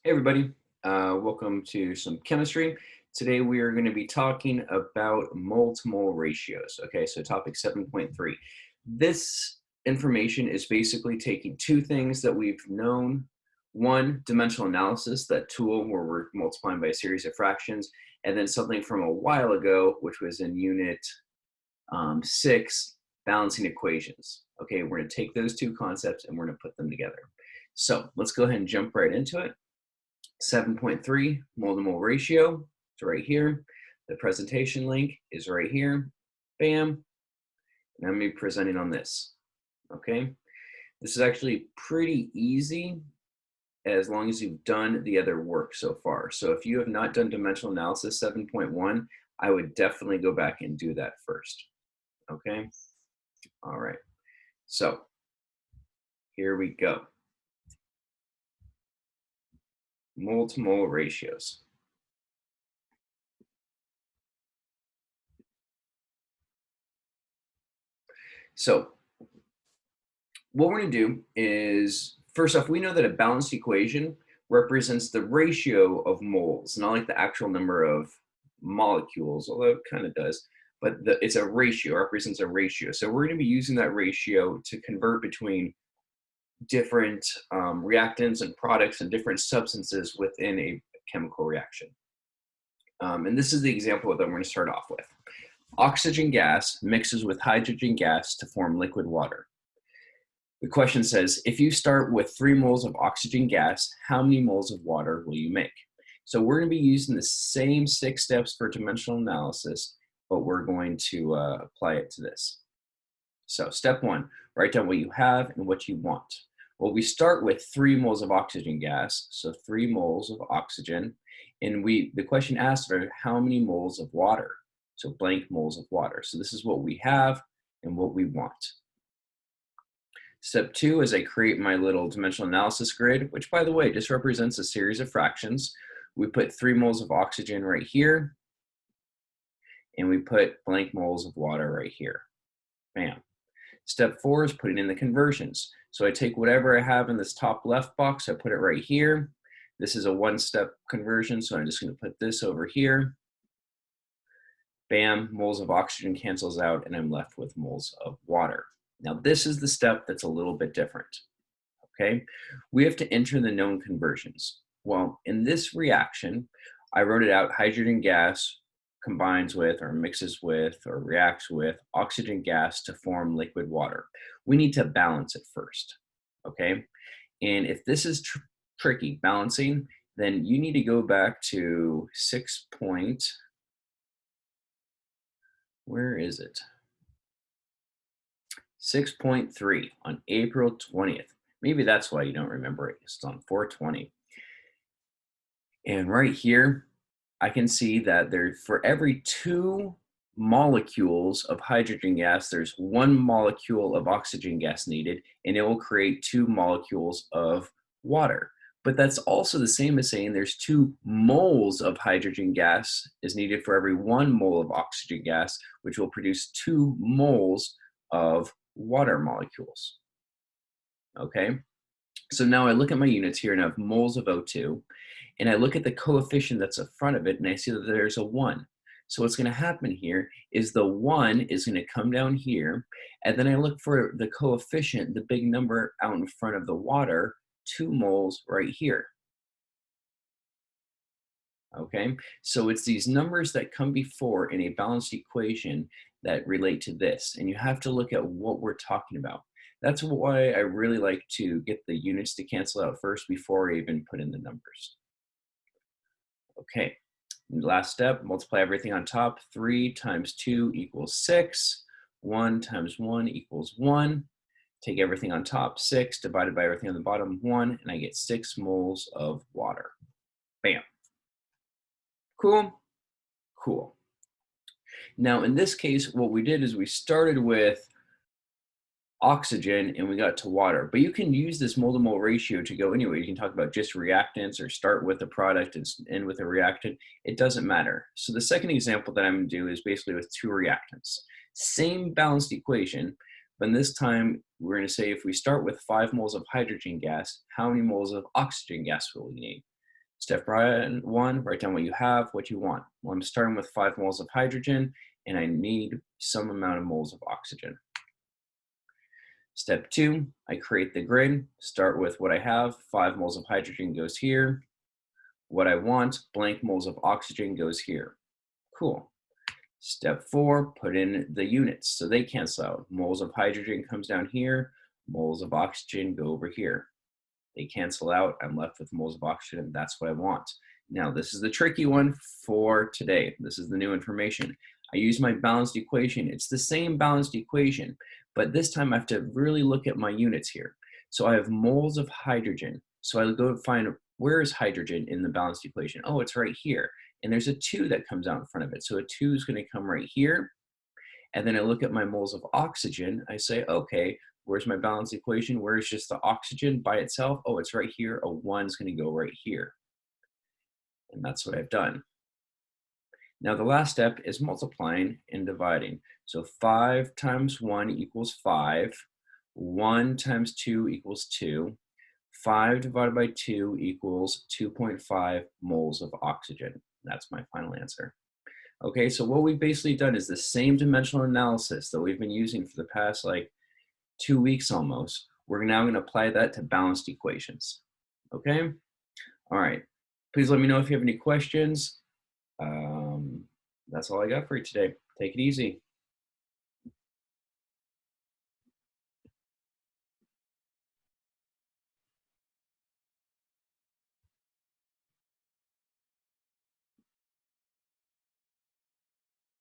Hey everybody, welcome to some chemistry. Today we are going to be talking about mole to mole ratios. Okay, so topic 7.3. This information is basically taking two things that we've known. One, dimensional analysis, that tool where we're multiplying by a series of fractions, and then something from a while ago, which was in unit 6, balancing equations. Okay, we're going to take those two concepts and we're going to put them together. So let's go ahead and jump right into it. 7.3 mole to mole ratio. It's right here. The presentation link is right here. Bam. And I'm going to be presenting on this. Okay. This is actually pretty easy as long as you've done the other work so far. So if you have not done dimensional analysis 7.1, I would definitely go back and do that first. Okay. All right. So here we go. Mole to mole ratios. So what we're going to do is, first off, we know that a balanced equation represents the ratio of moles, not like the actual number of molecules, although it kind of does, but it's a ratio, represents a ratio. So we're going to be using that ratio to convert between different reactants and products and different substances within a chemical reaction. And this is the example that I'm going to start off with. Oxygen gas mixes with hydrogen gas to form liquid water. The question says, if you start with 3 moles of oxygen gas, how many moles of water will you make? So we're going to be using the same 6 steps for dimensional analysis, but we're going to apply it to this. So step 1, write down what you have and what you want. Well, we start with 3 moles of oxygen gas, so 3 moles of oxygen, and the question asks are how many moles of water, so blank moles of water. So this is what we have and what we want. Step 2 is I create my little dimensional analysis grid, which by the way, just represents a series of fractions. We put 3 moles of oxygen right here, and we put blank moles of water right here. Bam. Step 4 is putting in the conversions. So I take whatever I have in this top left box, I put it right here. This is a one-step conversion, so I'm just going to put this over here. Bam, moles of oxygen cancels out, and I'm left with moles of water. Now this is the step that's a little bit different, okay? We have to enter the known conversions. Well, in this reaction, I wrote it out, hydrogen gas combines with or mixes with or reacts with oxygen gas to form liquid water. We need to balance it first, okay? And if this is tricky, balancing, then you need to go back to where is it? 6.3 on April 20th. Maybe that's why you don't remember it. It's on 420. And right here, I can see that for every 2 molecules of hydrogen gas, there's 1 molecule of oxygen gas needed, and it will create 2 molecules of water. But that's also the same as saying there's 2 moles of hydrogen gas is needed for every 1 mole of oxygen gas, which will produce 2 moles of water molecules. Okay, so now I look at my units here and I have moles of O2, and I look at the coefficient that's in front of it and I see that there's a 1. So what's going to happen here is the 1 is going to come down here, and then I look for the coefficient, the big number out in front of the water, 2 moles right here. Okay, so it's these numbers that come before in a balanced equation that relate to this, and you have to look at what we're talking about. That's why I really like to get the units to cancel out first before I even put in the numbers. Okay, last step, multiply everything on top. 3 times 2 equals 6. 1 times 1 equals 1. Take everything on top, 6, divided by everything on the bottom, 1, and I get 6 moles of water. Bam. Cool? Cool. Now, in this case, what we did is we started with oxygen and we got to water, but you can use this mole to mole ratio to go anywhere. You can talk about just reactants or start with a product and end with a reactant. It doesn't matter. So the second example that I'm going to do is basically with 2 reactants. Same balanced equation, but this time we're going to say if we start with 5 moles of hydrogen gas, how many moles of oxygen gas will we need? Step one, write down what you have, what you want. Well, I'm starting with 5 moles of hydrogen, and I need some amount of moles of oxygen. Step two, I create the grid, start with what I have, 5 moles of hydrogen goes here. What I want, blank moles of oxygen goes here. Cool. Step four, put in the units so they cancel out. Moles of hydrogen comes down here, moles of oxygen go over here. They cancel out, I'm left with moles of oxygen, that's what I want. Now, this is the tricky one for today. This is the new information. I use my balanced equation. It's the same balanced equation, but this time I have to really look at my units here. So I have moles of hydrogen. So I go find, where is hydrogen in the balanced equation? Oh, it's right here. And there's a 2 that comes out in front of it. So a 2 is going to come right here. And then I look at my moles of oxygen. I say, okay, where's my balanced equation? Where's just the oxygen by itself? Oh, it's right here. A 1 is going to go right here. And that's what I've done. Now the last step is multiplying and dividing. So 5 times 1 equals 5. 1 times 2 equals 2. 5 divided by 2 equals 2.5 moles of oxygen. That's my final answer. Okay, so what we've basically done is the same dimensional analysis that we've been using for the past like 2 weeks almost. We're now going to apply that to balanced equations. Okay? All right. Please let me know if you have any questions. That's all I got for you today. Take it easy.